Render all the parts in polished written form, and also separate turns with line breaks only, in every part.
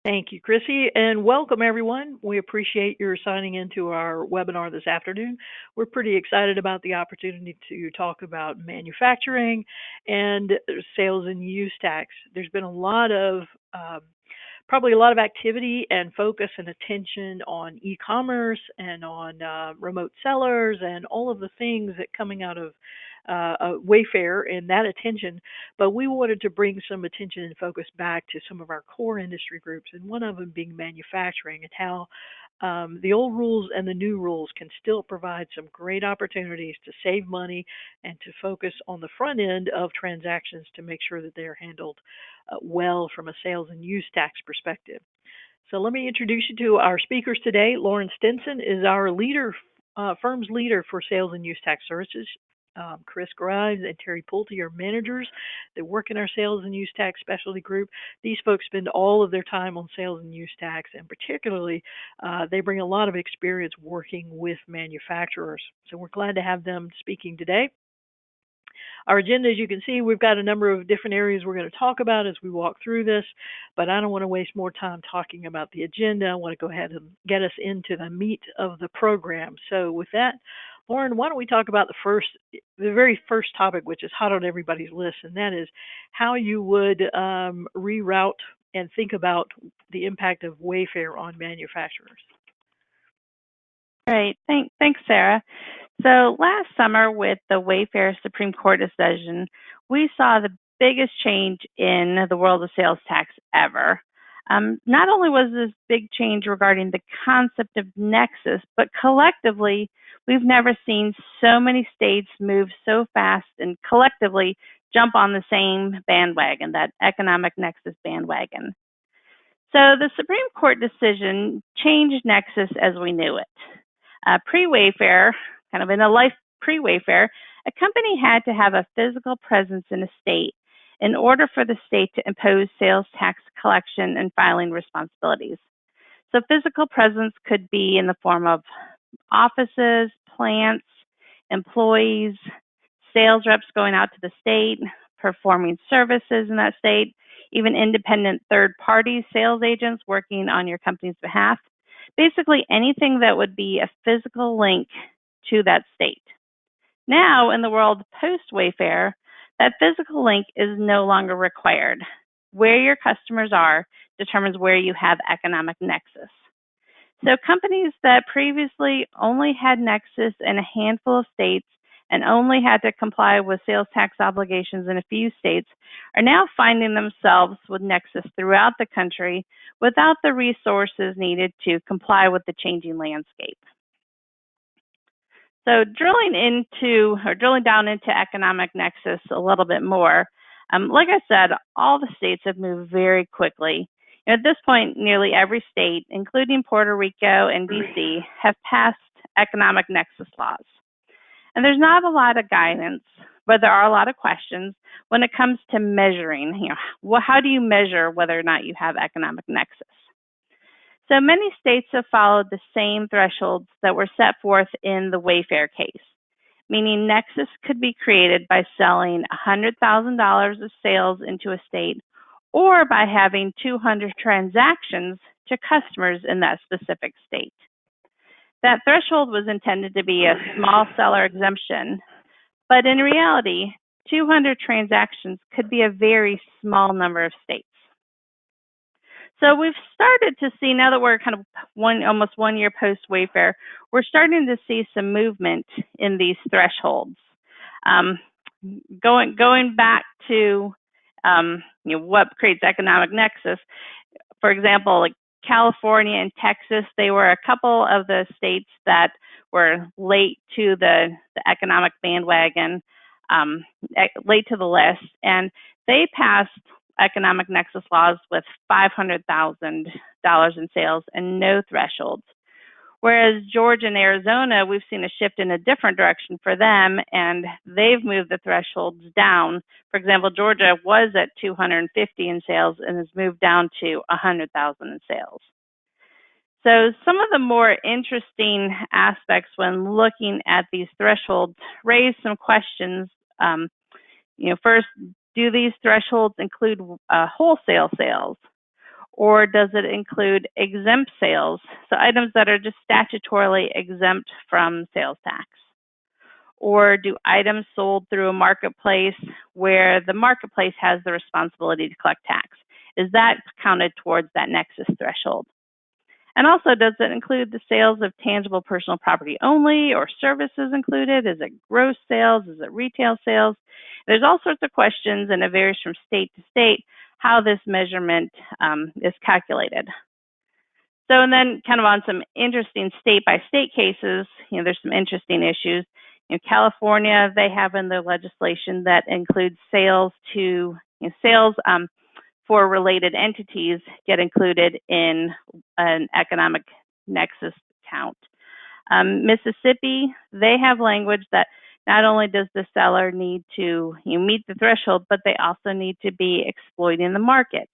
Thank you, Chrissy, and welcome everyone. We appreciate your signing into our webinar this afternoon. We're pretty excited about the opportunity to talk about manufacturing and sales and use tax. There's been a lot of probably a lot of activity and focus and attention on e-commerce and on remote sellers and all of the things that coming out of Wayfair and that attention, but we wanted to bring some attention and focus back to some of our core industry groups, and one of them being manufacturing and how the old rules and the new rules can still provide some great opportunities to save money and to focus on the front end of transactions to make sure that they're handled well from a sales and use tax perspective. So let me introduce you to our speakers today. Lauren Stinson is our firm's leader for sales and use tax services. Chris Grimes and Terry Pulte are managers that work in our sales and use tax specialty group. These folks spend all of their time on sales and use tax, and particularly they bring a lot of experience working with manufacturers. So we're glad to have them speaking today. Our agenda, as you can see, we've got a number of different areas we're going to talk about as we walk through this, but I don't want to waste more time talking about the agenda. I want to go ahead and get us into the meat of the program. So with that, Lauren, why don't we talk about the very first topic, which is hot on everybody's list, and that is how you would reroute and think about the impact of Wayfair on manufacturers.
Great. Thanks, Sarah. So last summer with the Wayfair Supreme Court decision, we saw the biggest change in the world of sales tax ever. Not only was this big change regarding the concept of Nexus, but collectively, we've never seen so many states move so fast and collectively jump on the same bandwagon, that economic Nexus bandwagon. So the Supreme Court decision changed Nexus as we knew it. Pre-Wayfair, kind of in a life pre-Wayfair, a company had to have a physical presence in a state in order for the state to impose sales tax collection and filing responsibilities. So physical presence could be in the form of offices, plants, employees, sales reps going out to the state, performing services in that state, even independent third-party sales agents working on your company's behalf. Basically anything that would be a physical link to that state. Now, in the world post-Wayfair, that physical link is no longer required. Where your customers are determines where you have economic nexus. So companies that previously only had nexus in a handful of states and only had to comply with sales tax obligations in a few states are now finding themselves with nexus throughout the country without the resources needed to comply with the changing landscape. So drilling down into economic nexus a little bit more, like I said, all the states have moved very quickly. At this point, nearly every state, including Puerto Rico and DC, have passed economic nexus laws. And there's not a lot of guidance, but there are a lot of questions when it comes to measuring. How do you measure whether or not you have economic nexus? So many states have followed the same thresholds that were set forth in the Wayfair case, meaning nexus could be created by selling $100,000 of sales into a state or by having 200 transactions to customers in that specific state. That threshold was intended to be a small seller exemption, but in reality, 200 transactions could be a very small number of states. So we've started to see, now that we're kind of almost 1 year post-Wayfair, we're starting to see some movement in these thresholds. Going back to what creates economic nexus, for example, like California and Texas, they were a couple of the states that were late to the economic bandwagon, late to the list, and they passed economic nexus laws with $500,000 in sales and no thresholds. Whereas Georgia and Arizona, we've seen a shift in a different direction for them, and they've moved the thresholds down. For example, Georgia was at 250 in sales and has moved down to 100,000 in sales. So some of the more interesting aspects when looking at these thresholds raise some questions. First, do these thresholds include wholesale sales? Or does it include exempt sales, so items that are just statutorily exempt from sales tax? Or do items sold through a marketplace where the marketplace has the responsibility to collect tax? Is that counted towards that Nexus threshold? And also, does it include the sales of tangible personal property only, or services included? Is it gross sales? Is it retail sales? There's all sorts of questions, and it varies from state to state how this measurement is calculated. So, and then kind of on some interesting state-by-state cases, there's some interesting issues. In California, they have in their legislation that includes sales to sales for related entities get included in an economic nexus count. Mississippi, they have language that not only does the seller need to meet the threshold, but they also need to be exploiting the market.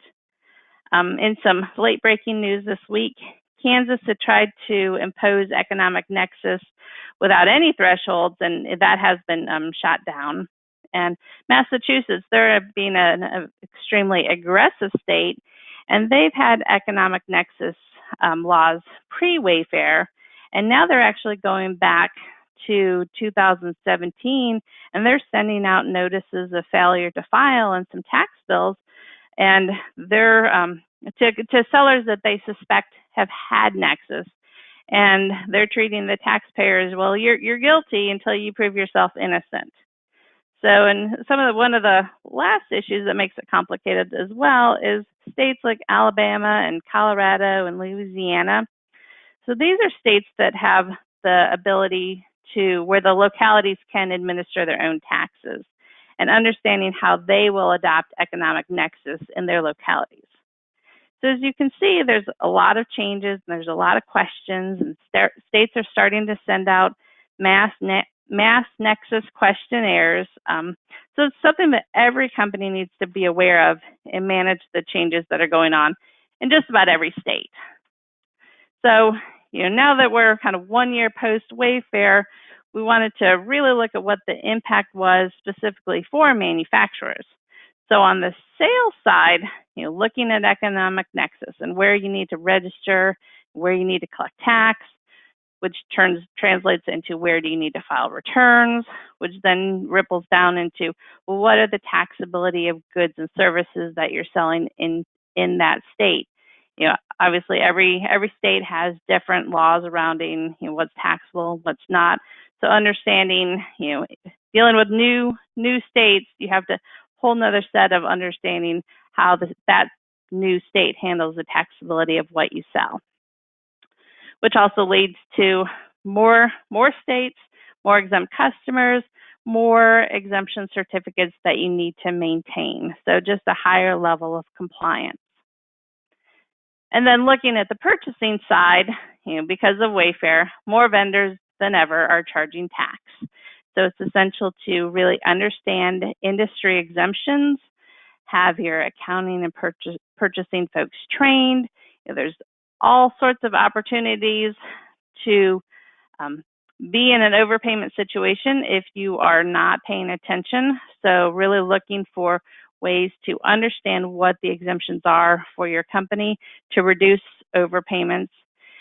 In some late breaking news this week, Kansas had tried to impose economic nexus without any thresholds, and that has been shot down. And Massachusetts, they're being an extremely aggressive state, and they've had economic nexus laws pre-Wayfair, and now they're actually going back to 2017, and they're sending out notices of failure to file and some tax bills, and they're to sellers that they suspect have had nexus, and they're treating the taxpayers, well, you're guilty until you prove yourself innocent. So, and one of the last issues that makes it complicated as well is states like Alabama and Colorado and Louisiana. So these are states that have the ability to, where the localities can administer their own taxes, and understanding how they will adopt economic nexus in their localities. So as you can see, there's a lot of changes, and there's a lot of questions, and states are starting to send out mass nexus questionnaires. So it's something that every company needs to be aware of and manage the changes that are going on in just about every state. So, now that we're kind of 1 year post Wayfair, we wanted to really look at what the impact was specifically for manufacturers. So on the sales side, looking at economic nexus and where you need to register, where you need to collect tax, which translates into where do you need to file returns, which then ripples down into, well, what are the taxability of goods and services that you're selling in that state? Obviously every state has different laws surrounding what's taxable, what's not. So understanding, dealing with new states, you have to whole nother set of understanding how that new state handles the taxability of what you sell, which also leads to more states, more exempt customers, more exemption certificates that you need to maintain. So just a higher level of compliance. And then looking at the purchasing side, because of Wayfair, more vendors than ever are charging tax. So it's essential to really understand industry exemptions, have your accounting and purchasing folks trained. There's all sorts of opportunities to be in an overpayment situation if you are not paying attention. So really looking for ways to understand what the exemptions are for your company to reduce overpayments.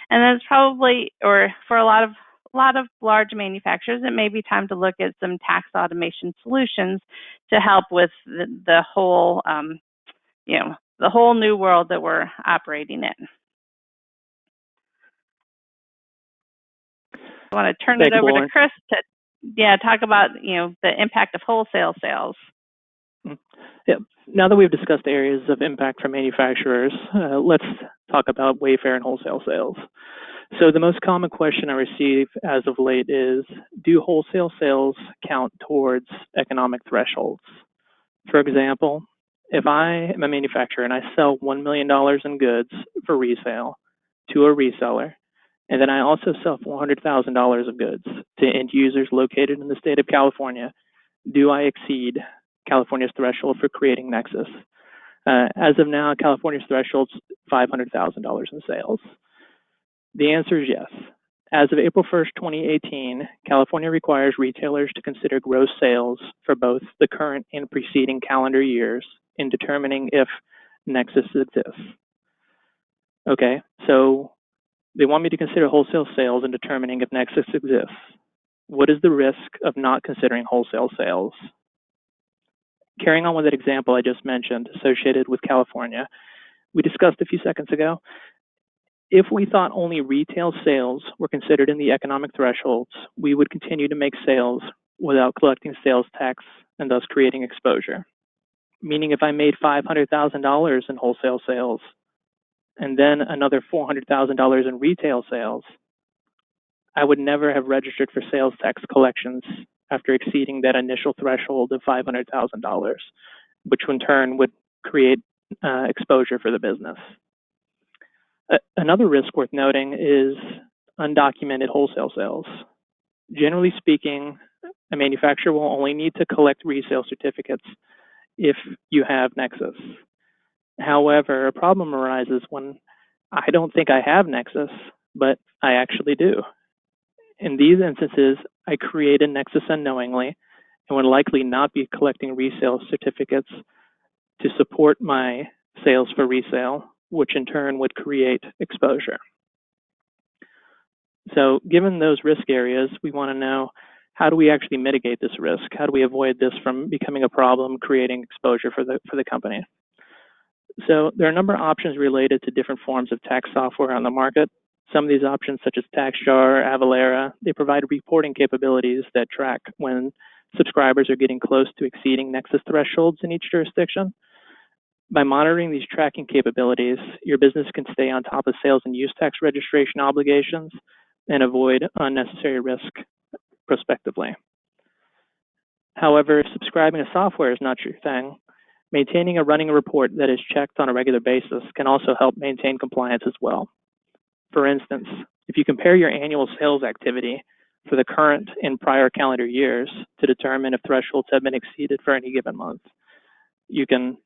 And then it's probably, or for a lot of large manufacturers, it may be time to look at some tax automation solutions to help with the whole, the whole new world that we're operating in. I want to turn it over to Chris to, talk about, the impact of wholesale sales.
Yeah. Now that we've discussed the areas of impact for manufacturers, let's talk about Wayfair and wholesale sales. So the most common question I receive as of late is, do wholesale sales count towards economic thresholds? For example, if I am a manufacturer and I sell $1 million in goods for resale to a reseller, and then I also sell $400,000 of goods to end users located in the state of California, do I exceed California's threshold for creating Nexus? As of now, California's threshold is $500,000 in sales. The answer is yes. As of April 1st, 2018, California requires retailers to consider gross sales for both the current and preceding calendar years in determining if Nexus exists. Okay, so they want me to consider wholesale sales in determining if Nexus exists. What is the risk of not considering wholesale sales? Carrying on with that example I just mentioned associated with California, we discussed a few seconds ago, if we thought only retail sales were considered in the economic thresholds, we would continue to make sales without collecting sales tax and thus creating exposure. Meaning if I made $500,000 in wholesale sales and then another $400,000 in retail sales, I would never have registered for sales tax collections after exceeding that initial threshold of $500,000, which in turn would create exposure for the business. Another risk worth noting is undocumented wholesale sales. Generally speaking, a manufacturer will only need to collect resale certificates if you have Nexus. However, a problem arises when I don't think I have Nexus, but I actually do. In these instances, I create a Nexus unknowingly and would likely not be collecting resale certificates to support my sales for resale, which in turn would create exposure. So given those risk areas, we want to know, how do we actually mitigate this risk? How do we avoid this from becoming a problem, creating exposure for the company? So there are a number of options related to different forms of tax software on the market. Some of these options, such as TaxJar, Avalara, they provide reporting capabilities that track when subscribers are getting close to exceeding Nexus thresholds in each jurisdiction. By monitoring these tracking capabilities, your business can stay on top of sales and use tax registration obligations and avoid unnecessary risk prospectively. However, if subscribing to software is not your thing, maintaining a running report that is checked on a regular basis can also help maintain compliance as well. For instance, if you compare your annual sales activity for the current and prior calendar years to determine if thresholds have been exceeded for any given month, you can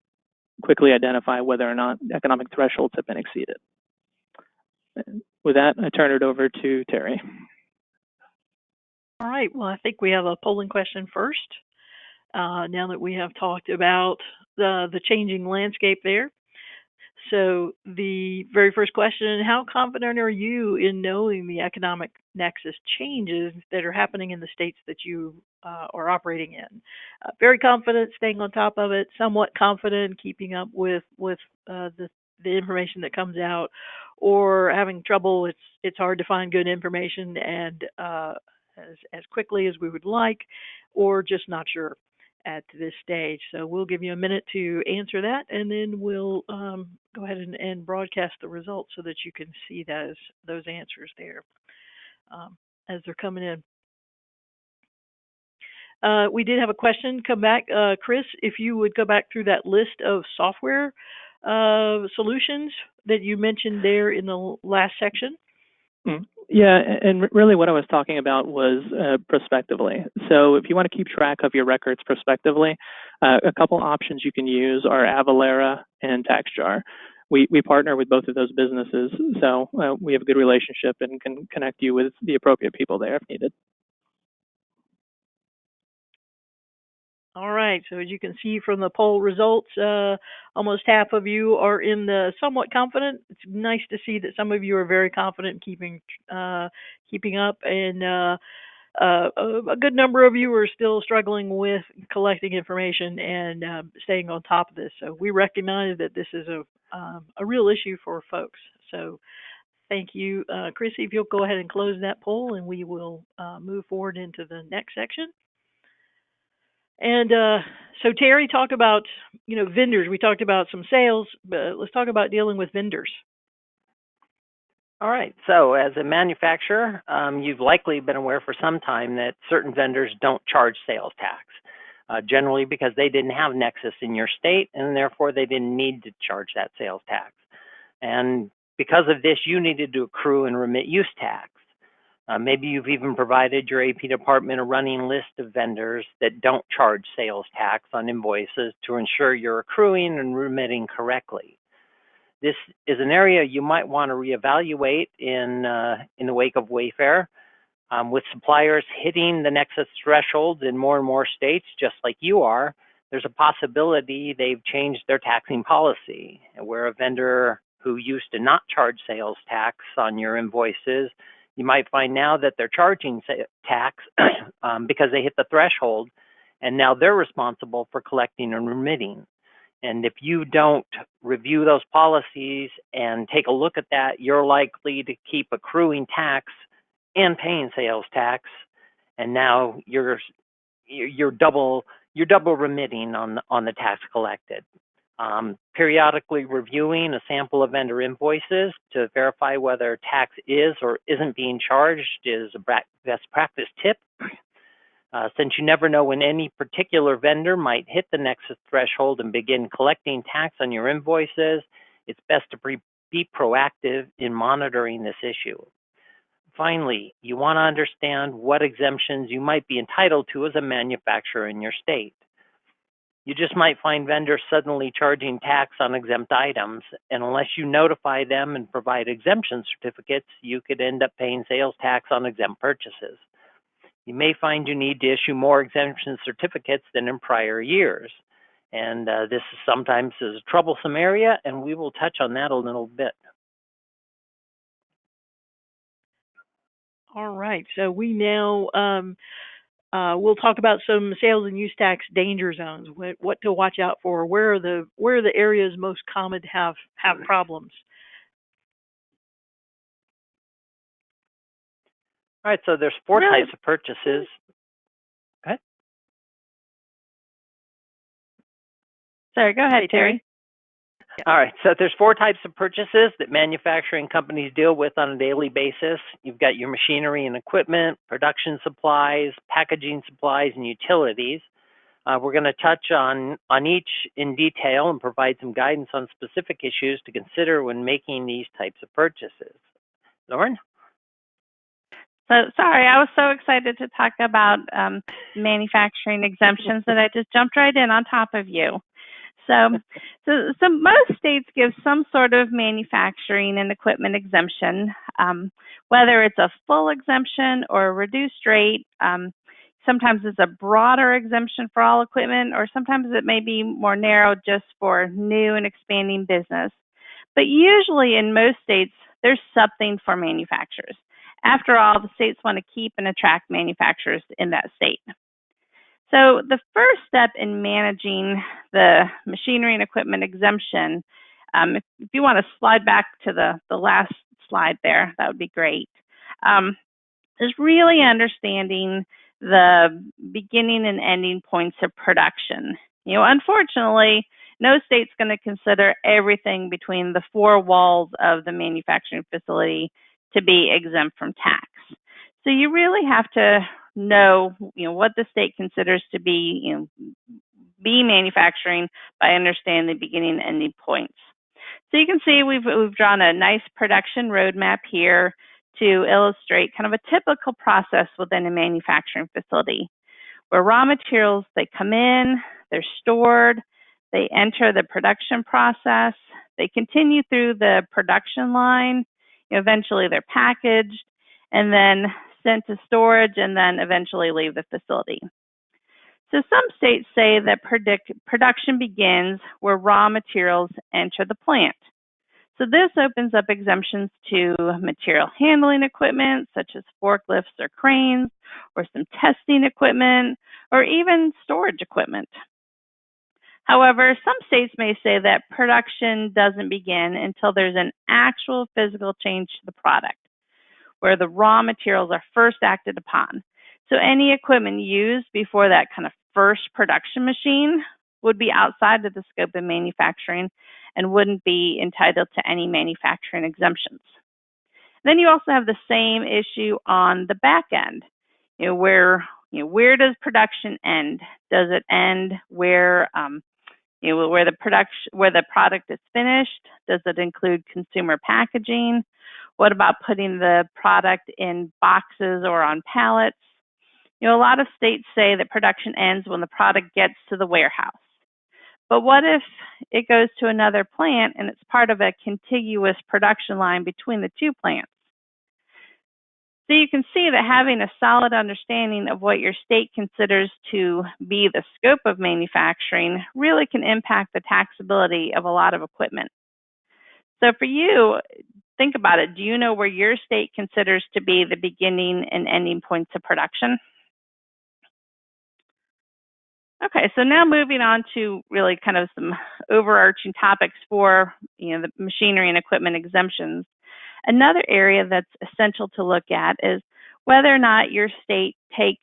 quickly identify whether or not economic thresholds have been exceeded. With that, I turn it over to Terry.
All right, well, I think we have a polling question first. Now that we have talked about the changing landscape there. So the very first question, how confident are you in knowing the economic nexus changes that are happening in the states that you are operating in? Very confident, staying on top of it, somewhat confident, keeping up with the information that comes out, or having trouble, it's hard to find good information and as quickly as we would like, or just not sure at this stage. So we'll give you a minute to answer that, and then we'll go ahead and broadcast the results so that you can see those answers there as they're coming in. We did have a question come back. Chris, if you would go back through that list of software solutions that you mentioned there in the last section.
Yeah, and really what I was talking about was prospectively. So if you want to keep track of your records prospectively, a couple options you can use are Avalara and TaxJar. We partner with both of those businesses, so we have a good relationship and can connect you with the appropriate people there if needed.
All right, so as you can see from the poll results, almost half of you are in the somewhat confident. It's nice to see that some of you are very confident in keeping up, and a good number of you are still struggling with collecting information and staying on top of this. So we recognize that this is a real issue for folks. So thank you. Chrissy, if you'll go ahead and close that poll, and we will move forward into the next section. And so Terry talked about, vendors. We talked about some sales, but let's talk about dealing with vendors.
All right. So as a manufacturer, you've likely been aware for some time that certain vendors don't charge sales tax, generally because they didn't have Nexus in your state, and therefore they didn't need to charge that sales tax. And because of this, you needed to accrue and remit use tax. Maybe you've even provided your AP department a running list of vendors that don't charge sales tax on invoices to ensure you're accruing and remitting correctly. This is an area you might want to reevaluate in the wake of Wayfair. With suppliers hitting the Nexus thresholds in more and more states, just like you are, there's a possibility they've changed their taxing policy, where a vendor who used to not charge sales tax on your invoices, you might find now that they're charging tax because they hit the threshold, and now they're responsible for collecting and remitting. And if you don't review those policies and take a look at that, you're likely to keep accruing tax and paying sales tax, and now you're double remitting on the tax collected. Periodically reviewing a sample of vendor invoices to verify whether tax is or isn't being charged is a best practice tip. Since you never know when any particular vendor might hit the Nexus threshold and begin collecting tax on your invoices, it's best to be proactive in monitoring this issue. Finally, you want to understand what exemptions you might be entitled to as a manufacturer in your state. You just might find vendors suddenly charging tax on exempt items, and unless you notify them and provide exemption certificates, you could end up paying sales tax on exempt purchases. You may find you need to issue more exemption certificates than in prior years, and this is sometimes a troublesome area, and we will touch on that a little bit.
All right, so we now we'll talk about some sales and use tax danger zones. What to watch out for. Where are the areas most common to have problems?
All right, so there's four types of purchases. Go ahead.
Sorry, go ahead, Terry.
All right, so there's four types of purchases that manufacturing companies deal with on a daily basis. You've got your machinery and equipment, production supplies, packaging supplies, and utilities. We're going to touch on each in detail and provide some guidance on specific issues to consider when making these types of purchases. Lauren?
So sorry, I was so excited to talk about manufacturing exemptions that I just jumped right in on top of you. So most states give some sort of manufacturing and equipment exemption, whether it's a full exemption or a reduced rate. Sometimes it's a broader exemption for all equipment, or sometimes it may be more narrow just for new and expanding business. But usually in most states, there's something for manufacturers. After all, the states want to keep and attract manufacturers in that state. So the first step in managing the machinery and equipment exemption, if you want to slide back to the last slide there, that would be great, is really understanding the beginning and ending points of production. You know, unfortunately, no state's going to consider everything between the four walls of the manufacturing facility to be exempt from tax. So you really have to know, what the state considers to be, be manufacturing by understanding the beginning and ending points. So you can see we've drawn a nice production roadmap here to illustrate kind of a typical process within a manufacturing facility, where raw materials, they come in, they're stored, they enter the production process, they continue through the production line, eventually they're packaged, and then sent to storage, and then eventually leave the facility. So some states say that production begins where raw materials enter the plant. So this opens up exemptions to material handling equipment, such as forklifts or cranes, or some testing equipment, or even storage equipment. However, some states may say that production doesn't begin until there's an actual physical change to the product, where the raw materials are first acted upon. So any equipment used before that kind of first production machine would be outside of the scope of manufacturing and wouldn't be entitled to any manufacturing exemptions. Then you also have the same issue on the back end, where does production end? Does it end where where the product is finished? Does it include consumer packaging? What about putting the product in boxes or on pallets? A lot of states say that production ends when the product gets to the warehouse. But what if it goes to another plant and it's part of a contiguous production line between the two plants? So you can see that having a solid understanding of what your state considers to be the scope of manufacturing really can impact the taxability of a lot of equipment. So for you, think about it. Do you know where your state considers to be the beginning and ending points of production? Okay, so now moving on to really kind of some overarching topics for the machinery and equipment exemptions. Another area that's essential to look at is whether or not your state takes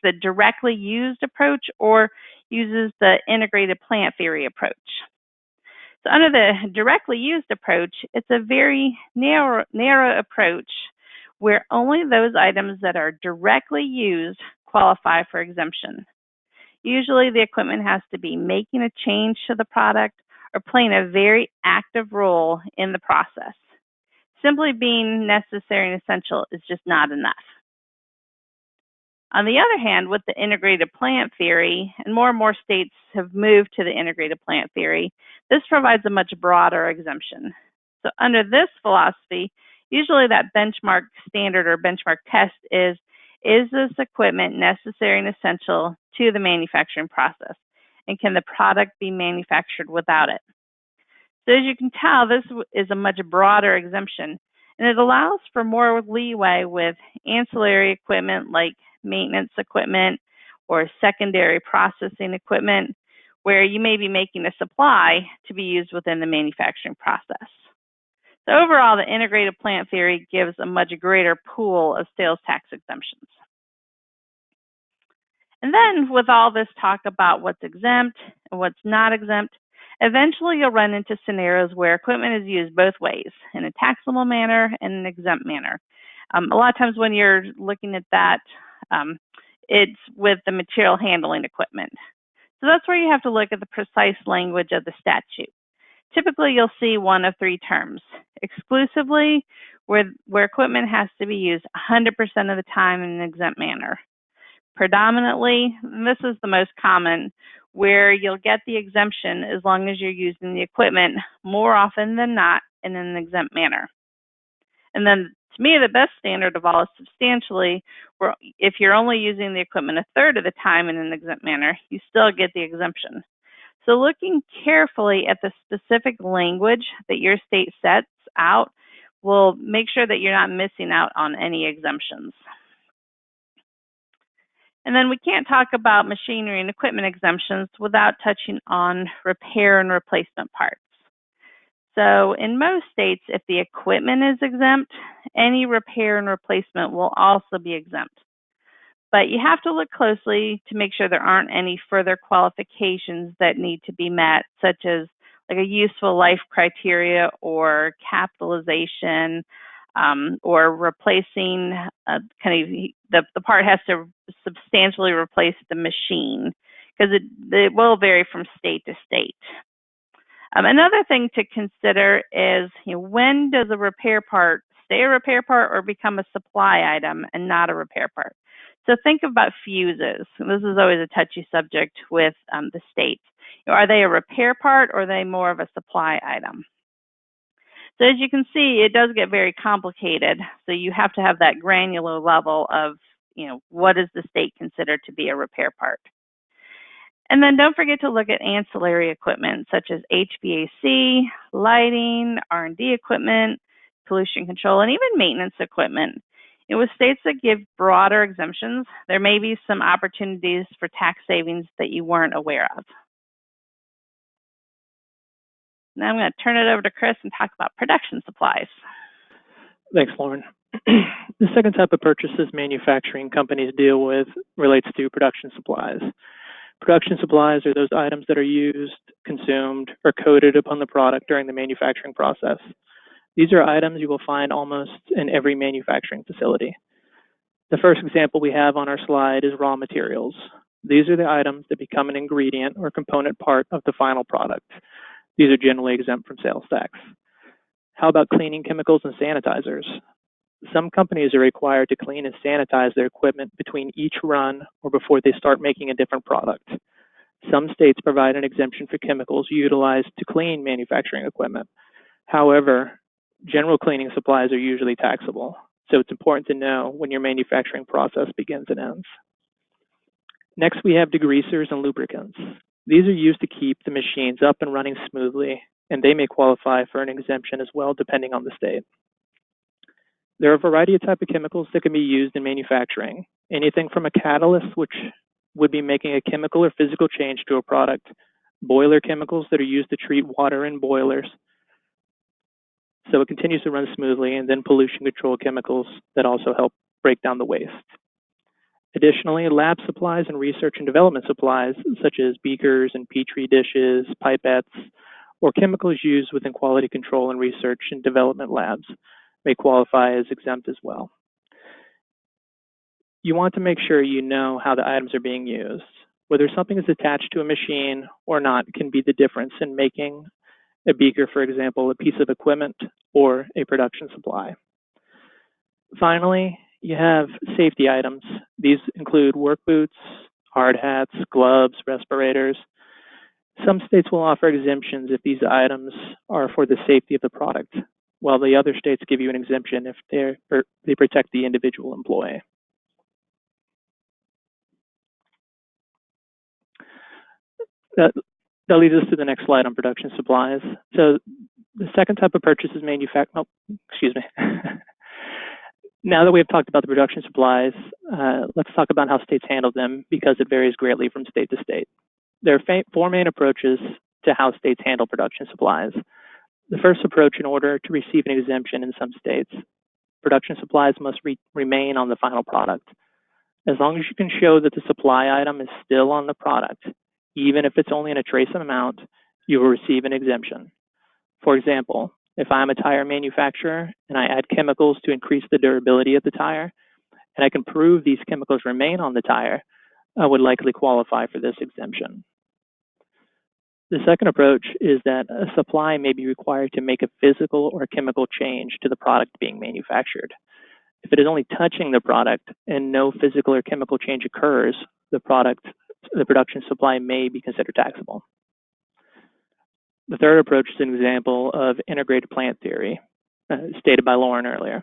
the directly used approach or uses the integrated plant theory approach. So under the directly used approach, it's a very narrow approach where only those items that are directly used qualify for exemption. Usually the equipment has to be making a change to the product or playing a very active role in the process. Simply being necessary and essential is just not enough. On the other hand, with the integrated plant theory, and more states have moved to the integrated plant theory, this provides a much broader exemption. So under this philosophy, usually that benchmark standard or benchmark test is this equipment necessary and essential to the manufacturing process? And can the product be manufactured without it? So as you can tell, this is a much broader exemption, and it allows for more leeway with ancillary equipment like maintenance equipment or secondary processing equipment, where you may be making a supply to be used within the manufacturing process. So overall, the integrated plant theory gives a much greater pool of sales tax exemptions. And then with all this talk about what's exempt and what's not exempt, eventually you'll run into scenarios where equipment is used both ways, in a taxable manner and an exempt manner. A lot of times when you're looking at that, it's with the material handling equipment. So that's where you have to look at the precise language of the statute. Typically, you'll see one of three terms: exclusively, where equipment has to be used 100% of the time in an exempt manner; predominantly, and this is the most common, where you'll get the exemption as long as you're using the equipment more often than not in an exempt manner. And then, to me, the best standard of all is substantially, where if you're only using the equipment a third of the time in an exempt manner, you still get the exemption. So looking carefully at the specific language that your state sets out will make sure that you're not missing out on any exemptions. And then we can't talk about machinery and equipment exemptions without touching on repair and replacement parts. So in most states, if the equipment is exempt, any repair and replacement will also be exempt. But you have to look closely to make sure there aren't any further qualifications that need to be met, such as like a useful life criteria or capitalization, or replacing the part has to substantially replace the machine, because it will vary from state to state. Another thing to consider is, when does a repair part stay a repair part or become a supply item and not a repair part? So think about fuses. This is always a touchy subject with the states. Are they a repair part or are they more of a supply item? So as you can see, it does get very complicated. So you have to have that granular level of, what does the state consider to be a repair part? And then don't forget to look at ancillary equipment such as HVAC, lighting, R&D equipment, pollution control, and even maintenance equipment. With states that give broader exemptions, there may be some opportunities for tax savings that you weren't aware of. Now I'm going to turn it over to Chris and talk about production supplies.
Thanks, Lauren. The second type of purchases manufacturing companies deal with relates to production supplies. Production supplies are those items that are used, consumed, or coated upon the product during the manufacturing process. These are items you will find almost in every manufacturing facility. The first example we have on our slide is raw materials. These are the items that become an ingredient or component part of the final product. These are generally exempt from sales tax. How about cleaning chemicals and sanitizers? Some companies are required to clean and sanitize their equipment between each run or before they start making a different product. Some states provide an exemption for chemicals utilized to clean manufacturing equipment. However, general cleaning supplies are usually taxable, so it's important to know when your manufacturing process begins and ends. Next, we have degreasers and lubricants. These are used to keep the machines up and running smoothly, and they may qualify for an exemption as well, depending on the state. There are a variety of types of chemicals that can be used in manufacturing. Anything from a catalyst, which would be making a chemical or physical change to a product, boiler chemicals that are used to treat water in boilers, so it continues to run smoothly, and then pollution control chemicals that also help break down the waste. Additionally, lab supplies and research and development supplies, such as beakers and petri dishes, pipettes, or chemicals used within quality control and research and development labs, may qualify as exempt as well. You want to make sure you know how the items are being used. Whether something is attached to a machine or not can be the difference in making a beaker, for example, a piece of equipment or a production supply. Finally, you have safety items. These include work boots, hard hats, gloves, respirators. Some states will offer exemptions if these items are for the safety of the product, while the other states give you an exemption if they protect the individual employee. That leads us to the next slide on production supplies. So the second type of purchase is Now that we've talked about the production supplies, let's talk about how states handle them, because it varies greatly from state to state. There are four main approaches to how states handle production supplies. The first approach, in order to receive an exemption in some states, production supplies must remain on the final product. As long as you can show that the supply item is still on the product, even if it's only in a trace amount, you will receive an exemption. For example, if I'm a tire manufacturer and I add chemicals to increase the durability of the tire, and I can prove these chemicals remain on the tire, I would likely qualify for this exemption. The second approach is that a supply may be required to make a physical or chemical change to the product being manufactured. If it is only touching the product and no physical or chemical change occurs, the production supply may be considered taxable. The third approach is an example of integrated plant theory, stated by Lauren earlier.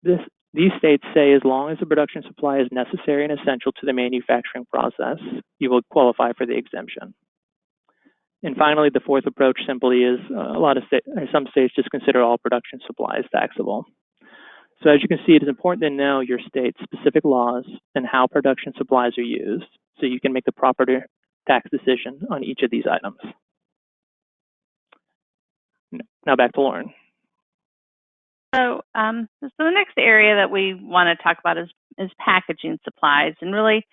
These states say as long as the production supply is necessary and essential to the manufacturing process, you will qualify for the exemption. And finally, the fourth approach simply is some states just consider all production supplies taxable. So as you can see, it is important to know your state's specific laws and how production supplies are used, so you can make the proper tax decision on each of these items. Now back to Lauren.
So the next area that we want to talk about is packaging supplies, and really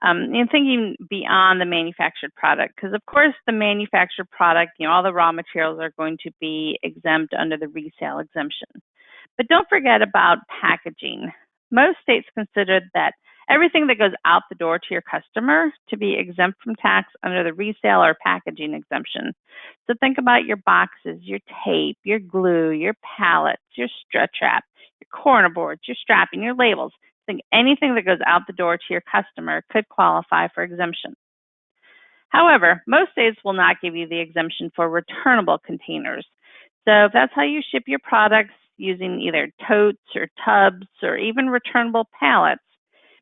thinking beyond the manufactured product, because of course the manufactured product, all the raw materials are going to be exempt under the resale exemption. But don't forget about packaging. Most states consider that everything that goes out the door to your customer to be exempt from tax under the resale or packaging exemption. So think about your boxes, your tape, your glue, your pallets, your stretch wrap, your corner boards, your strapping, your labels. Think anything that goes out the door to your customer could qualify for exemption. However, most states will not give you the exemption for returnable containers. So if that's how you ship your products, using either totes or tubs or even returnable pallets,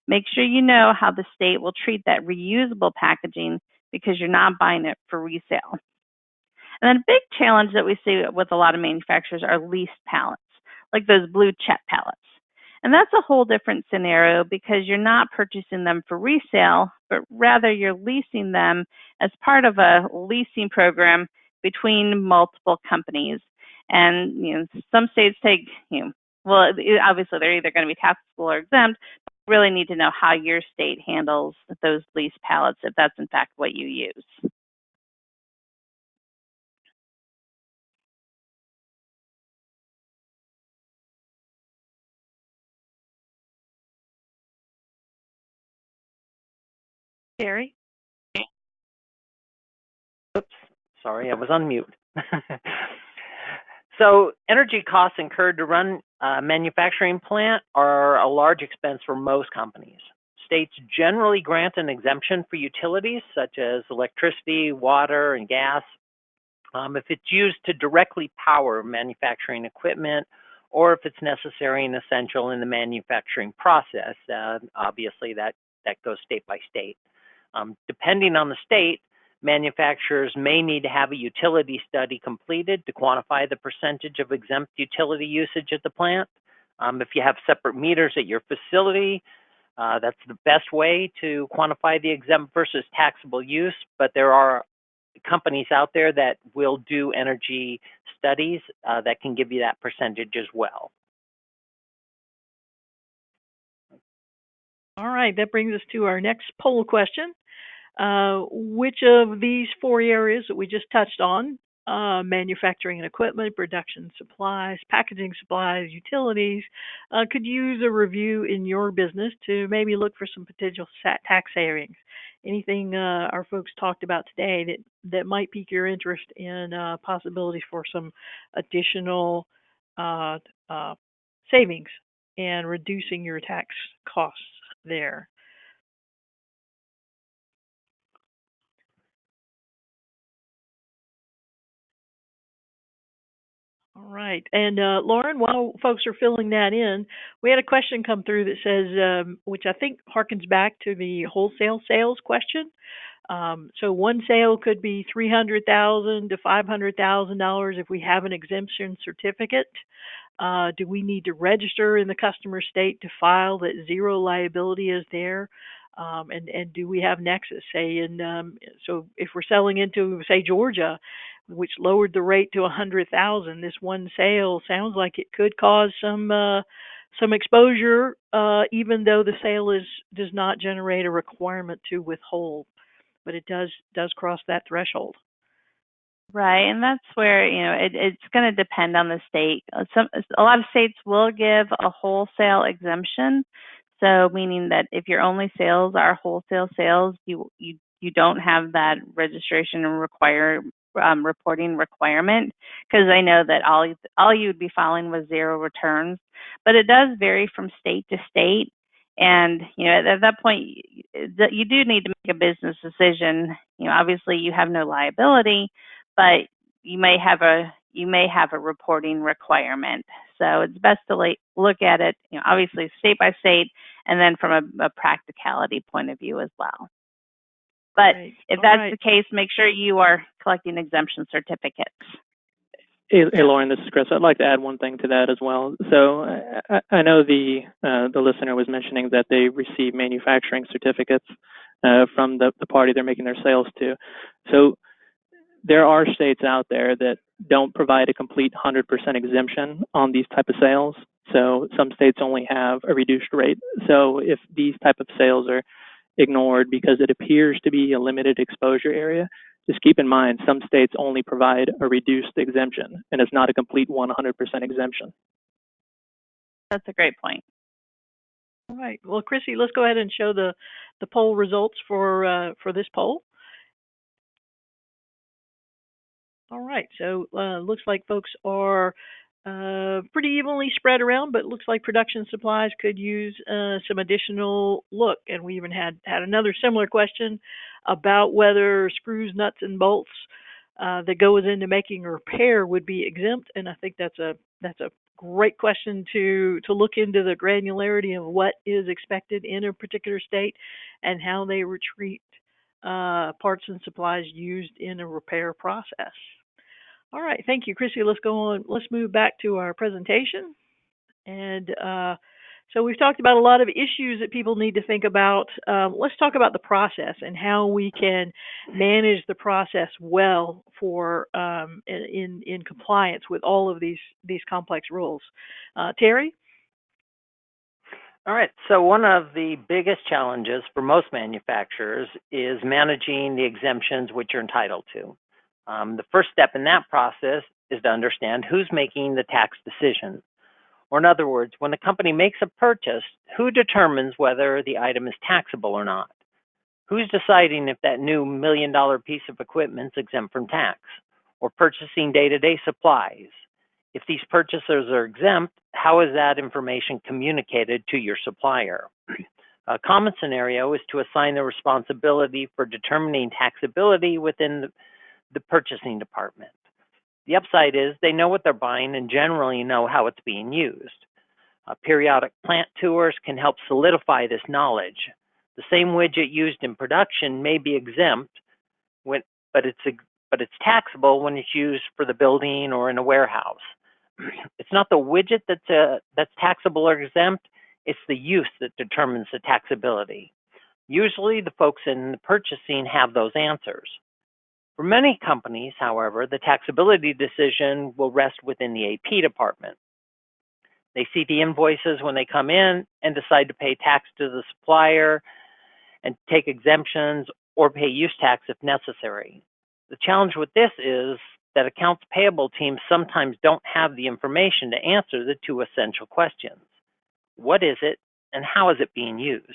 make sure you know how the state will treat that reusable packaging, because you're not buying it for resale. And then a big challenge that we see with a lot of manufacturers are leased pallets, like those blue check pallets. And that's a whole different scenario, because you're not purchasing them for resale, but rather you're leasing them as part of a leasing program between multiple companies. And some states take, obviously they're either going to be taxable or exempt, but you really need to know how your state handles those leased pallets, if that's in fact what you use.
Terry?
Oops, sorry, I was on mute. So energy costs incurred to run a manufacturing plant are a large expense for most companies. States generally grant an exemption for utilities such as electricity, water, and gas if it's used to directly power manufacturing equipment, or if it's necessary and essential in the manufacturing process. Obviously, that goes state by state. Depending on the state, manufacturers may need to have a utility study completed to quantify the percentage of exempt utility usage at the plant. If you have separate meters at your facility, that's the best way to quantify the exempt versus taxable use, but there are companies out there that will do energy studies that can give you that percentage as well.
All right, that brings us to our next poll question. Which of these four areas that we just touched on, manufacturing and equipment, production supplies, packaging supplies, utilities, could use a review in your business to maybe look for some potential tax savings? Anything our folks talked about today that might pique your interest in possibilities for some additional uh, savings and reducing your tax costs there? All right. And Lauren, while folks are filling that in, we had a question come through that says, which I think harkens back to the wholesale sales question. So one sale could be $300,000 to $500,000 if we have an exemption certificate. Do we need to register in the customer state to file that zero liability is there? And do we have Nexus? Say, so if we're selling into, say, Georgia, which lowered the rate to 100,000, this one sale sounds like it could cause some exposure, even though the sale does not generate a requirement to withhold, but it does cross that threshold.
Right, and that's where it's going to depend on the state. A lot of states will give a wholesale exemption, so meaning that if your only sales are wholesale sales, you don't have that registration and reporting requirement, because I know that all you would be filing was zero returns, but it does vary from state to state. And at that point, you do need to make a business decision. Obviously, you have no liability, but you may have a reporting requirement. So it's best to look at it, obviously state by state, and then from a practicality point of view as well. But if that's the case, make sure you are collecting exemption certificates.
Hey, Lauren, this is Chris. I'd like to add one thing to that as well. So I know the listener was mentioning that they receive manufacturing certificates from the party they're making their sales to. So there are states out there that don't provide a complete 100% exemption on these type of sales. So some states only have a reduced rate. So if these type of sales are ignored because it appears to be a limited exposure area, just keep in mind some states only provide a reduced exemption, and it's not a complete 100% exemption.
That's a great point.
All right. Well, Chrissy, let's go ahead and show the poll results for this poll. All right. So looks like folks are pretty evenly spread around, but it looks like production supplies could use some additional look. And we even had another similar question about whether screws, nuts, and bolts that goes into making a repair would be exempt. And I think that's a great question to look into the granularity of what is expected in a particular state and how they treat parts and supplies used in a repair process. All right, thank you, Chrissy. Let's go on. Let's move back to our presentation. And so we've talked about a lot of issues that people need to think about. Let's talk about the process and how we can manage the process well for in compliance with all of these complex rules. Terry?
All right, so one of the biggest challenges for most manufacturers is managing the exemptions which you're entitled to. The first step in that process is to understand who's making the tax decision. Or in other words, when a company makes a purchase, who determines whether the item is taxable or not? Who's deciding if that new $1 million piece of equipment is exempt from tax? Or purchasing day-to-day supplies? If these purchasers are exempt, how is that information communicated to your supplier? A common scenario is to assign the responsibility for determining taxability within the purchasing department. The upside is they know what they're buying and generally know how it's being used. Periodic plant tours can help solidify this knowledge. The same widget used in production may be exempt, but it's taxable when it's used for the building or in a warehouse. It's not the widget that's taxable or exempt, it's the use that determines the taxability. Usually the folks in the purchasing have those answers. For many companies, however, the taxability decision will rest within the AP department. They see the invoices when they come in and decide to pay tax to the supplier and take exemptions or pay use tax if necessary. The challenge with this is that accounts payable teams sometimes don't have the information to answer the two essential questions. What is it and how is it being used?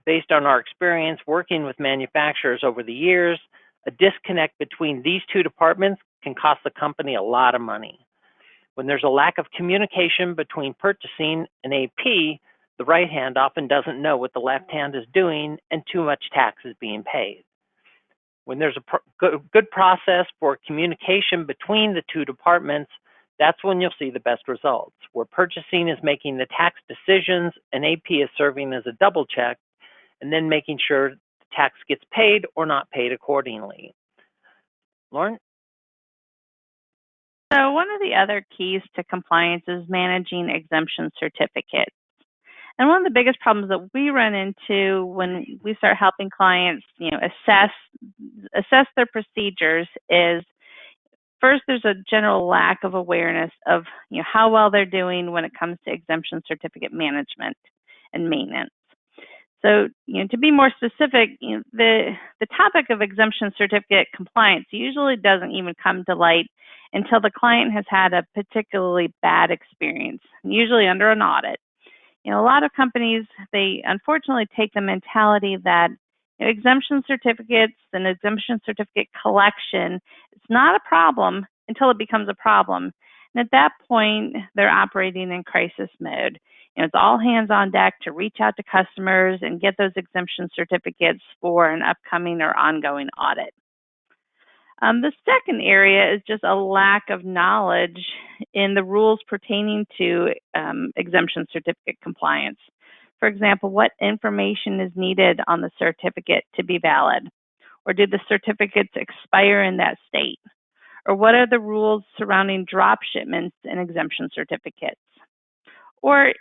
Based on our experience working with manufacturers over the years, a disconnect between these two departments can cost the company a lot of money. When there's a lack of communication between purchasing and AP, the right hand often doesn't know what the left hand is doing and too much tax is being paid. When there's a good process for communication between the two departments, that's when you'll see the best results, where purchasing is making the tax decisions and AP is serving as a double check and then making sure the tax gets paid or not paid accordingly. Lauren?
So one of the other keys to compliance is managing exemption certificates. And one of the biggest problems that we run into when we start helping clients, assess their procedures is, first, there's a general lack of awareness of how well they're doing when it comes to exemption certificate management and maintenance. So, to be more specific, the topic of exemption certificate compliance usually doesn't even come to light until the client has had a particularly bad experience, usually under an audit. A lot of companies, they unfortunately take the mentality that exemption certificates and exemption certificate collection, it's not a problem until it becomes a problem. And at that point, they're operating in crisis mode. It's all hands on deck to reach out to customers and get those exemption certificates for an upcoming or ongoing audit. The second area is just a lack of knowledge in the rules pertaining to exemption certificate compliance. For example, what information is needed on the certificate to be valid? Or do the certificates expire in that state? Or what are the rules surrounding drop shipments and exemption certificates? Or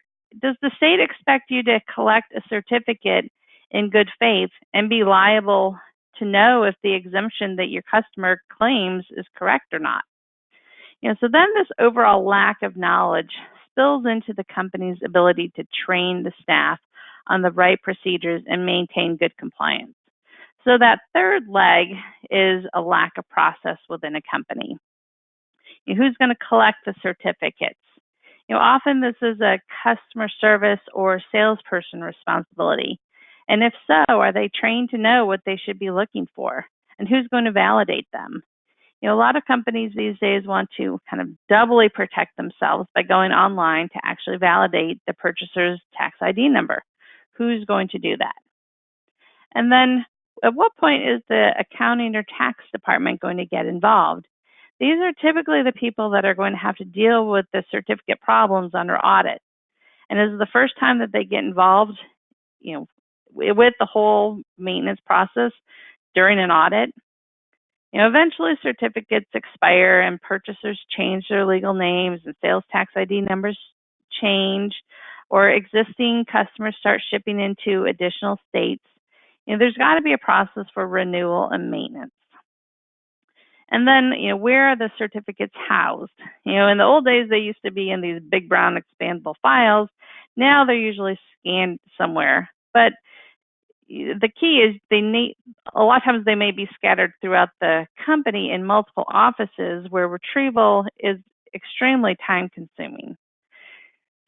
does the state expect you to collect a certificate in good faith and be liable to know if the exemption that your customer claims is correct or not? So then this overall lack of knowledge spills into the company's ability to train the staff on the right procedures and maintain good compliance. So that third leg is a lack of process within a company. Who's going to collect the certificates? Often this is a customer service or salesperson responsibility. And if so, are they trained to know what they should be looking for? And who's going to validate them? A lot of companies these days want to kind of doubly protect themselves by going online to actually validate the purchaser's tax ID number. Who's going to do that? And then at what point is the accounting or tax department going to get involved? These are typically the people that are going to have to deal with the certificate problems under audit. And this is the first time that they get involved, with the whole maintenance process during an audit. Eventually certificates expire and purchasers change their legal names and sales tax ID numbers change, or existing customers start shipping into additional states. There's got to be a process for renewal and maintenance. And then, where are the certificates housed? In the old days, they used to be in these big brown expandable files. Now they're usually scanned somewhere. But the key is a lot of times they may be scattered throughout the company in multiple offices where retrieval is extremely time consuming.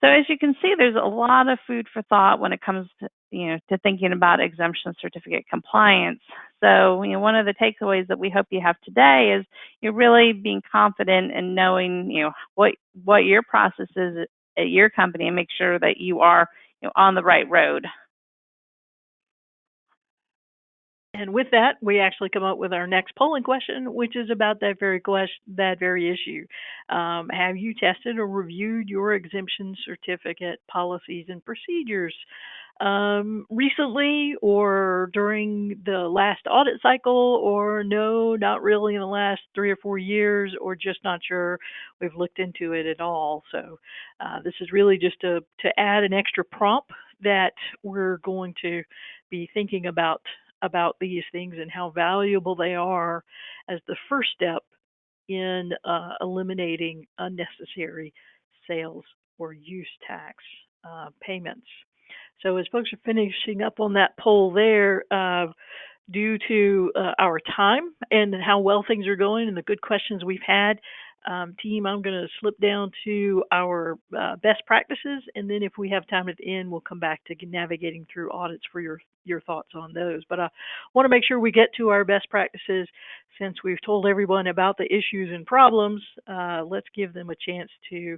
So as you can see, there's a lot of food for thought when it comes to, to thinking about exemption certificate compliance. So, one of the takeaways that we hope you have today is you're really being confident in knowing, what your process is at your company and make sure that you are, on the right road.
And with that, we actually come up with our next polling question, which is about that very issue. Have you tested or reviewed your exemption certificate policies and procedures? recently or during the last audit cycle, or no, not really in the last 3 or 4 years, or just not sure, we've looked into it at all. So this is really just to add an extra prompt that we're going to be thinking about these things and how valuable they are as the first step in eliminating unnecessary sales or use tax payments. So as folks are finishing up on that poll there, due to our time and how well things are going and the good questions we've had, team, I'm going to slip down to our best practices, and then if we have time at the end, we'll come back to navigating through audits for your thoughts on those. But I want to make sure we get to our best practices. Since we've told everyone about the issues and problems, let's give them a chance to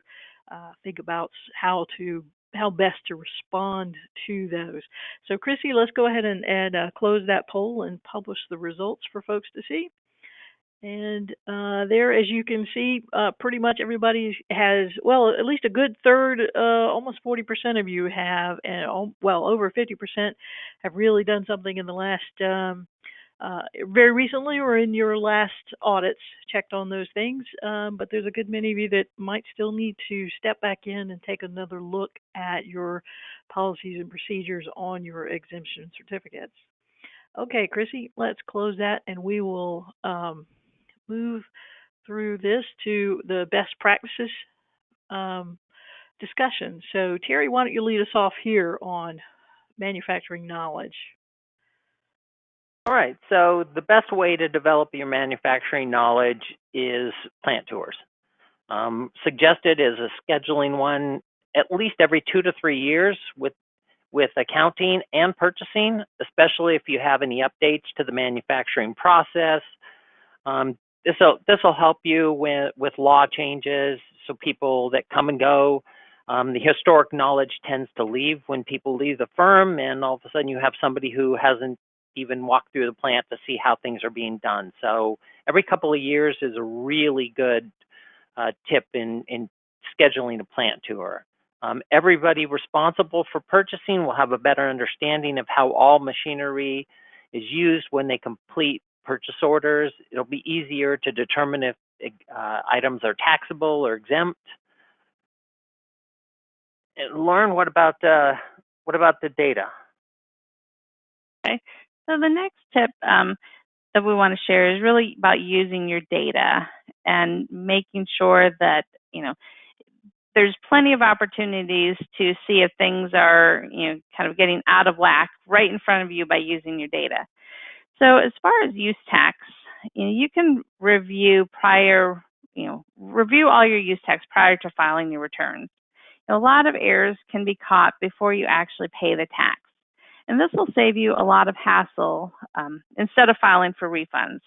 think about how best to respond to those. So Chrissy, let's go ahead and close that poll and publish the results for folks to see. And there, as you can see, pretty much everybody has, well, at least a good third, almost 40% of you have, and well, over 50% have really done something in the last, very recently or in your last audits, checked on those things. But there's a good many of you that might still need to step back in and take another look at your policies and procedures on your exemption certificates. Okay, Chrissy, let's close that, and we will move through this to the best practices discussion. So Terry, why don't you lead us off here on manufacturing knowledge?
All right, so the best way to develop your manufacturing knowledge is plant tours. Suggested is a scheduling one at least every 2 to 3 years with accounting and purchasing, especially if you have any updates to the manufacturing process. This will help you with law changes, so people that come and go. The historic knowledge tends to leave when people leave the firm, and all of a sudden you have somebody who hasn't even walked through the plant to see how things are being done. So every couple of years is a really good tip in scheduling a plant tour. Everybody responsible for purchasing will have a better understanding of how all machinery is used when they complete purchase orders. It'll be easier to determine if items are taxable or exempt. And Lauren, what about the data?
Okay, so the next tip that we want to share is really about using your data and making sure that, there's plenty of opportunities to see if things are, kind of getting out of whack right in front of you by using your data. So as far as use tax, you can review all your use tax prior to filing your returns. A lot of errors can be caught before you actually pay the tax. And this will save you a lot of hassle instead of filing for refunds.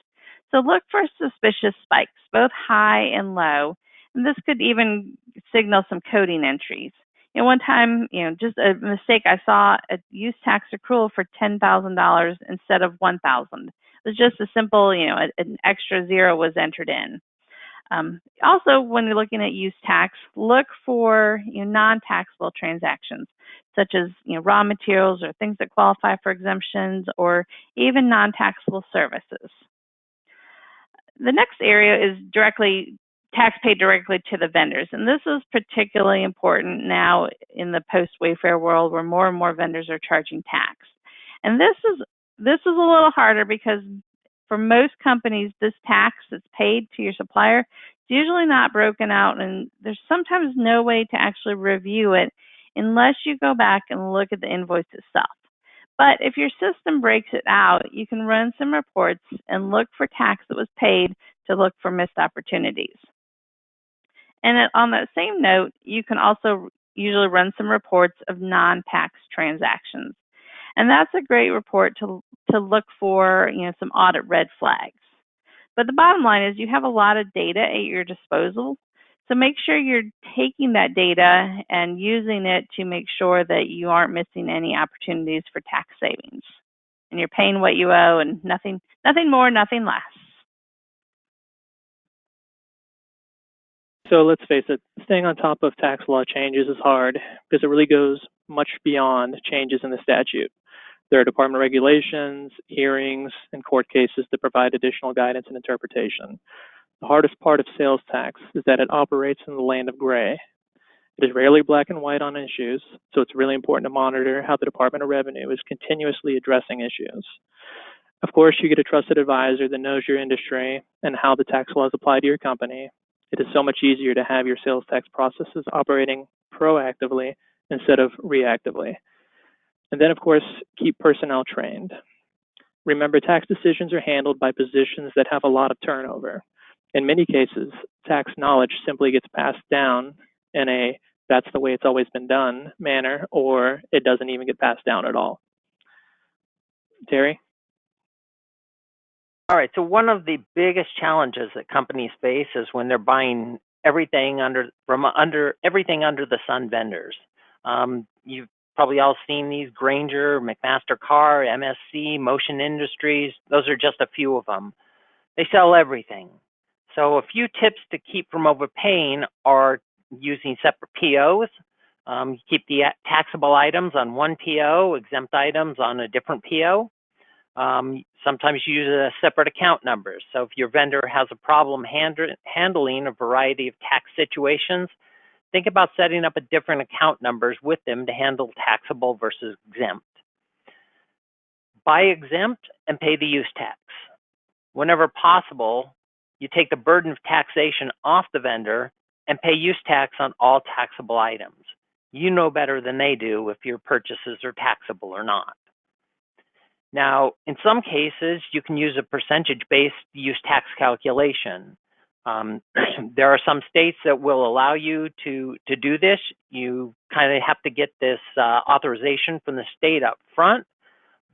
So look for suspicious spikes, both high and low. And this could even signal some coding entries. One time, just a mistake, I saw a use tax accrual for $10,000 instead of $1,000. It was just a simple, an extra zero was entered in. Also, when you're looking at use tax, look for non-taxable transactions, such as raw materials or things that qualify for exemptions, or even non-taxable services. The next area is tax paid directly to the vendors, and this is particularly important now in the post-Wayfair world, where more and more vendors are charging tax. And this is a little harder because for most companies, this tax that's paid to your supplier is usually not broken out, and there's sometimes no way to actually review it unless you go back and look at the invoice itself. But if your system breaks it out, you can run some reports and look for tax that was paid to look for missed opportunities. And on that same note, you can also usually run some reports of non-tax transactions. And that's a great report to look for, some audit red flags. But the bottom line is you have a lot of data at your disposal. So make sure you're taking that data and using it to make sure that you aren't missing any opportunities for tax savings. And you're paying what you owe, and nothing more, nothing less.
So let's face it, staying on top of tax law changes is hard because it really goes much beyond changes in the statute. There are department regulations, hearings, and court cases that provide additional guidance and interpretation. The hardest part of sales tax is that it operates in the land of gray. It is rarely black and white on issues, so it's really important to monitor how the Department of Revenue is continuously addressing issues. Of course, you get a trusted advisor that knows your industry and how the tax laws apply to your company. It is so much easier to have your sales tax processes operating proactively instead of reactively. And then, of course, keep personnel trained. Remember, tax decisions are handled by positions that have a lot of turnover. In many cases, tax knowledge simply gets passed down in a "that's the way it's always been done" manner, or it doesn't even get passed down at all. Terry?
All right, so one of the biggest challenges that companies face is when they're buying everything under the sun vendors. You've probably all seen these: Grainger, McMaster Carr, MSC, Motion Industries. Those are just a few of them. They sell everything. So a few tips to keep from overpaying are using separate POs. Keep the taxable items on one PO, exempt items on a different PO. Sometimes you use separate account numbers. So if your vendor has a problem handling a variety of tax situations, think about setting up a different account numbers with them to handle taxable versus exempt. Buy exempt and pay the use tax. Whenever possible, you take the burden of taxation off the vendor and pay use tax on all taxable items. You know better than they do if your purchases are taxable or not. Now, in some cases, you can use a percentage-based use tax calculation. There are some states that will allow you to do this. You kind of have to get this authorization from the state up front,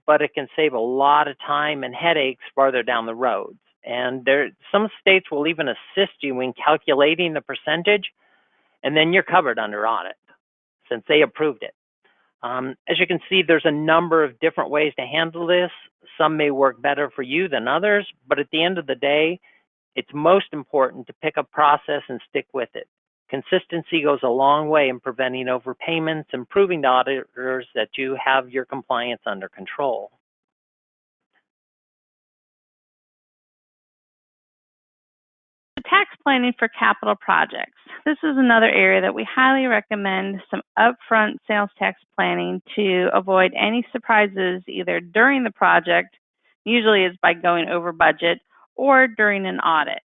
but it can save a lot of time and headaches farther down the road. And some states will even assist you in calculating the percentage, and then you're covered under audit since they approved it. As you can see, there's a number of different ways to handle this. Some may work better for you than others, but at the end of the day, it's most important to pick a process and stick with it. Consistency goes a long way in preventing overpayments and proving to auditors that you have your compliance under control.
Tax planning for capital projects. This is another area that we highly recommend some upfront sales tax planning to avoid any surprises either during the project, usually it's by going over budget, or during an audit.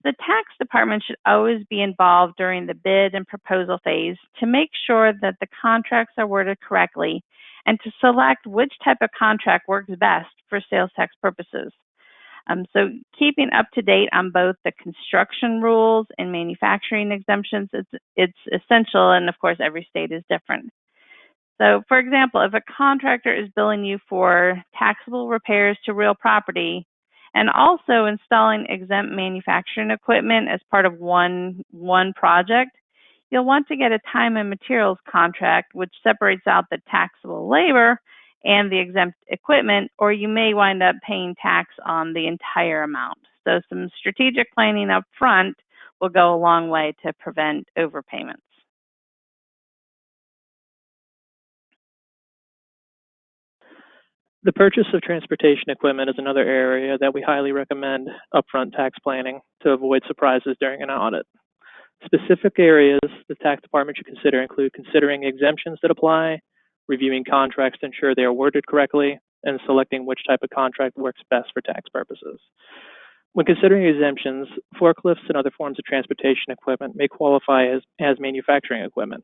The tax department should always be involved during the bid and proposal phase to make sure that the contracts are worded correctly and to select which type of contract works best for sales tax purposes. So keeping up to date on both the construction rules and manufacturing exemptions, it's essential, and of course every state is different. So for example, if a contractor is billing you for taxable repairs to real property and also installing exempt manufacturing equipment as part of one project, you'll want to get a time and materials contract which separates out the taxable labor and the exempt equipment, or you may wind up paying tax on the entire amount. So some strategic planning up front will go a long way to prevent overpayments.
The purchase of transportation equipment is another area that we highly recommend upfront tax planning to avoid surprises during an audit. Specific areas the tax department should consider include considering exemptions that apply, reviewing contracts to ensure they are worded correctly, and selecting which type of contract works best for tax purposes. When considering exemptions, forklifts and other forms of transportation equipment may qualify as manufacturing equipment.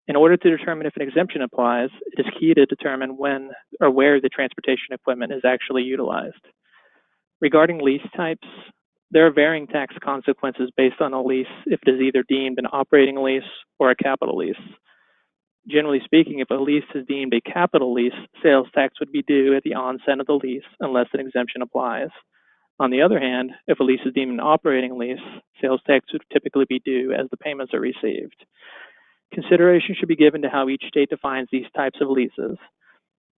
In order to determine if an exemption applies, it is key to determine when or where the transportation equipment is actually utilized. Regarding lease types, there are varying tax consequences based on a lease if it is either deemed an operating lease or a capital lease. Generally speaking, if a lease is deemed a capital lease, sales tax would be due at the onset of the lease unless an exemption applies. On the other hand, if a lease is deemed an operating lease, sales tax would typically be due as the payments are received. Consideration should be given to how each state defines these types of leases.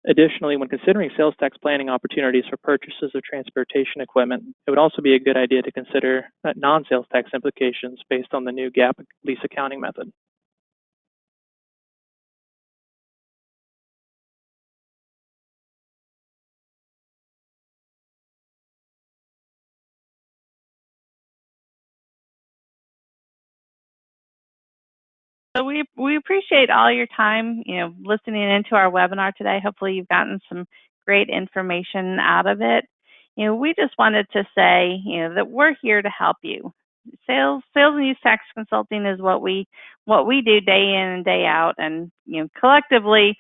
Additionally, when considering sales tax planning opportunities for purchases of transportation equipment, it would also be a good idea to consider non-sales tax implications based on the new GAAP lease accounting method.
So we appreciate all your time, listening into our webinar today. Hopefully you've gotten some great information out of it. We just wanted to say, that we're here to help you. Sales and use tax consulting is what we do day in and day out, and collectively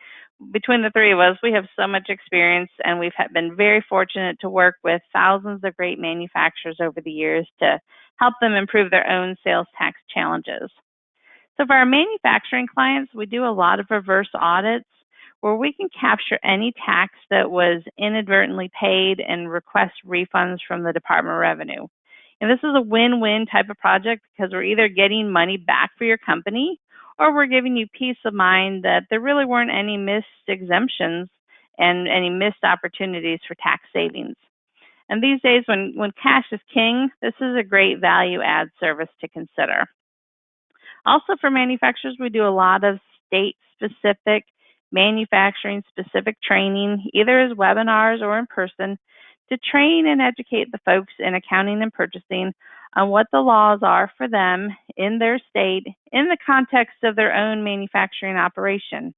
between the three of us, we have so much experience, and we've been very fortunate to work with thousands of great manufacturers over the years to help them improve their own sales tax challenges. So for our manufacturing clients, we do a lot of reverse audits where we can capture any tax that was inadvertently paid and request refunds from the Department of Revenue. And this is a win-win type of project because we're either getting money back for your company or we're giving you peace of mind that there really weren't any missed exemptions and any missed opportunities for tax savings. And these days, when cash is king, this is a great value-add service to consider. Also for manufacturers, we do a lot of state-specific, manufacturing-specific training, either as webinars or in person, to train and educate the folks in accounting and purchasing on what the laws are for them in their state in the context of their own manufacturing operation.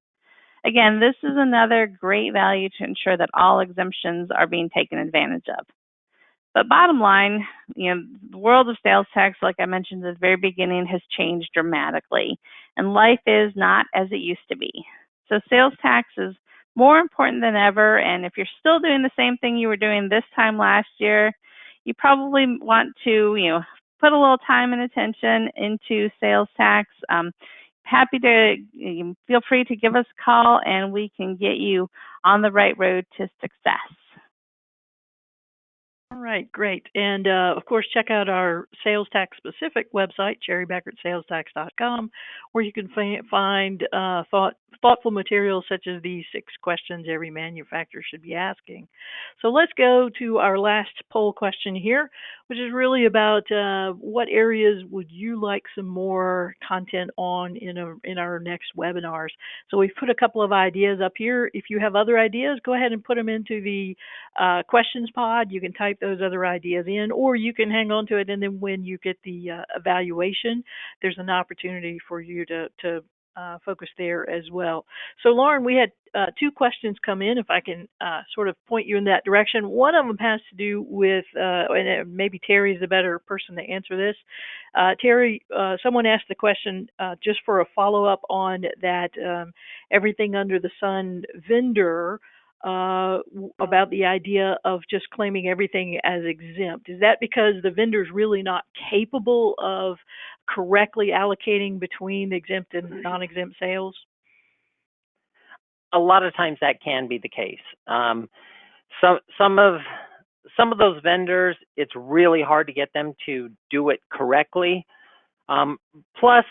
Again, this is another great value to ensure that all exemptions are being taken advantage of. But bottom line, the world of sales tax, like I mentioned at the very beginning, has changed dramatically, and life is not as it used to be. So sales tax is more important than ever, and if you're still doing the same thing you were doing this time last year, you probably want to, put a little time and attention into sales tax. Happy to, feel free to give us a call, and we can get you on the right road to success.
All right, great. And of course, check out our sales tax specific website, cherrybekaertsalestax.com, where you can find thoughtful materials such as these 6 questions every manufacturer should be asking. So let's go to our last poll question here, which is really about what areas would you like some more content on in our next webinars. So we've put a couple of ideas up here. If you have other ideas, go ahead and put them into the questions pod. You can type those other ideas in, or you can hang on to it, and then when you get the evaluation, there's an opportunity for you to focus there as well. So Lauren, we had 2 questions come in, if I can sort of point you in that direction. One of them has to do with, and maybe Terry is the better person to answer this. Terry, someone asked the question just for a follow-up on that everything under the sun vendor, about the idea of just claiming everything as exempt. Is that because the vendor's really not capable of correctly allocating between exempt and non-exempt sales?
A lot of times that can be the case. Some of those vendors, it's really hard to get them to do it correctly. Plus,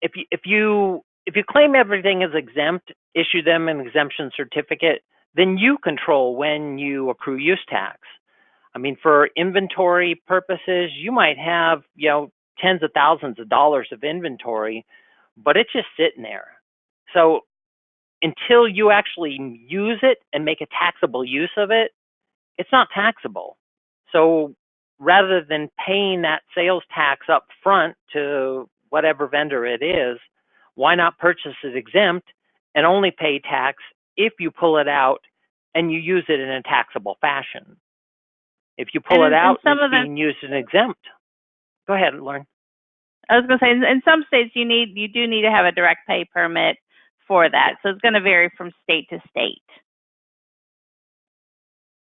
if you claim everything is exempt, issue them an exemption certificate, then you control when you accrue use tax. I mean, for inventory purposes, you might have, tens of thousands of dollars of inventory, but it's just sitting there. So until you actually use it and make a taxable use of it, it's not taxable. So rather than paying that sales tax up front to whatever vendor it is, why not purchase it exempt and only pay tax if you pull it out and you use it in a taxable fashion? If you pull it out and it's being used in exempt. Go ahead, Lauren.
I was going to say, in some states, you do need to have a direct pay permit for that. So it's going to vary from state to state.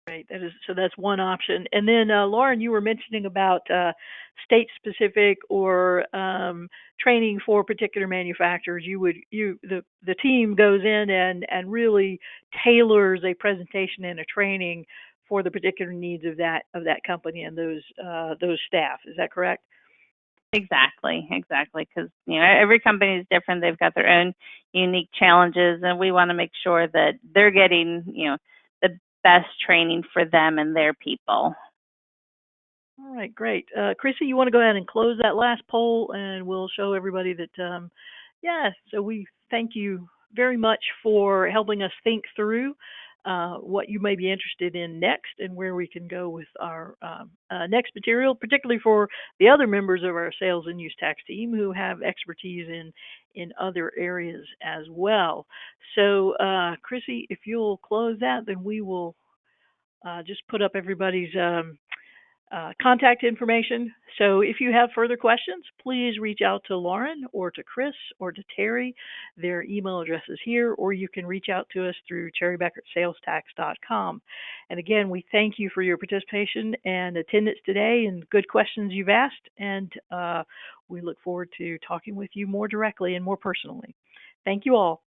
Right. That's one option. And then Lauren, you were mentioning about state-specific or training for particular manufacturers. The team goes in and really tailors a presentation and a training for the particular needs of that company and those staff. Is that correct?
Exactly, because every company is different. They've got their own unique challenges, and we want to make sure that they're getting the best training for them and their people.
All right, great. Chrissy, you want to go ahead and close that last poll, and we'll show everybody that, so we thank you very much for helping us think through what you may be interested in next and where we can go with our next material, particularly for the other members of our sales and use tax team who have expertise in other areas as well. So, Chrissy, if you'll close that, then we will just put up everybody's contact information. So if you have further questions, please reach out to Lauren or to Chris or to Terry. Their email address is here, or you can reach out to us through terrybeckertsalestax.com. And again, we thank you for your participation and attendance today and good questions you've asked. And we look forward to talking with you more directly and more personally. Thank you all.